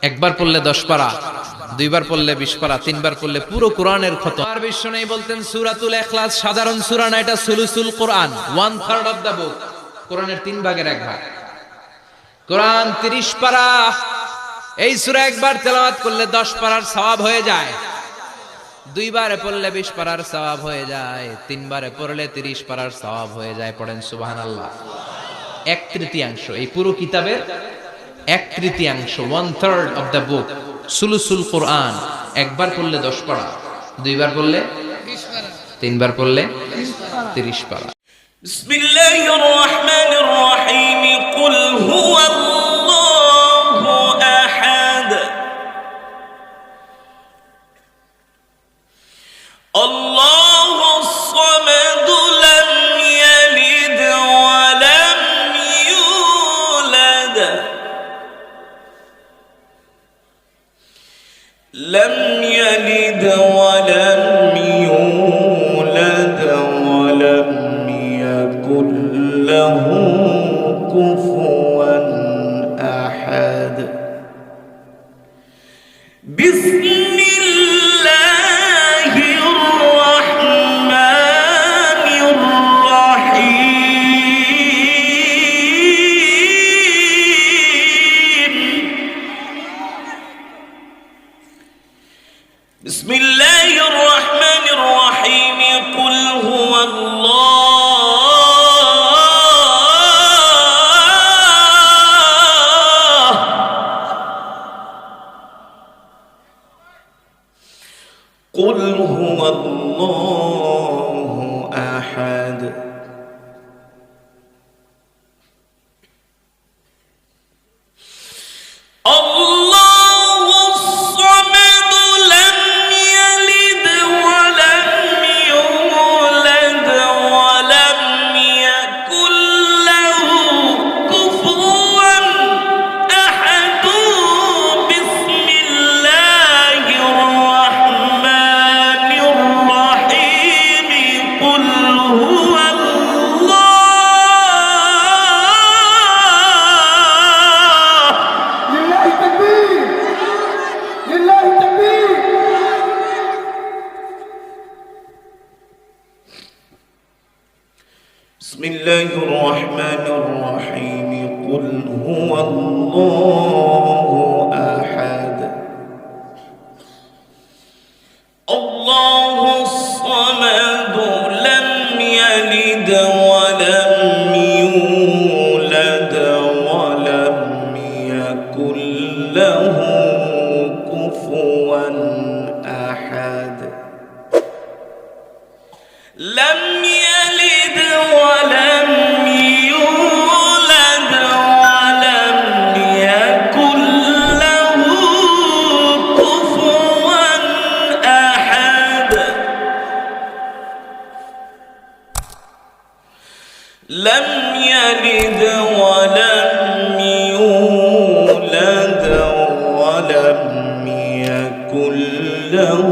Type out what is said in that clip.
একবার পড়লে 10 পারা, দুইবার পড়লে 20 পারা, তিনবার পড়লে পুরো কোরআনের খতম। আর বিশ্বনবী বলতেন সূরাতুল ইখলাস সাধারণ সূরা না, এটা সুলুসুল কোরআন, 1/3 অফ দা বুক, কোরআনের 3 ভাগের 1 ভাগ। কোরআন 30 পারা, এই সূরা একবার তেলাওয়াত করলে 10 পারার সওয়াব হয়ে যায়, দুইবারে পড়লে 20 পারার সওয়াব হয়ে যায়, তিনবারে পড়লে 30 পারার সওয়াব হয়ে যায়। পড়েন সুবহানাল্লাহ। 1/3 এই পুরো কিতাবের 1/3, 1/3 অফ দ্য বুক, সুলুসুল কোরআন। একবার পড়লে 10 পারা, দুইবার পড়লে 20 পারা, তিনবার পড়লে 30 পারা। বিসমিল্লাহির রহমানির রহিম। কুল হুয়াল্লাহু আহাদ, আল্লাহুস সামাদ, লাম ইয়ালিদ ওয়া লাম ইউলাদ, لم يلد ولم يولد ولم يكن له كفوا أحد. بسم الله الرحمن الرحيم. بسم الله الرحمن الرحيم. قل هو الله، قل هو الله أحد. بسم الله الرحمن الرحيم. قل هو الله أحد، الله الصمد، لم يلد ولم يولد ولم يكن له كفوا أحد. لم يلد ولم يولد ولم يكن له كفوا أحد. لم يلد ولم يولد ولم يكن له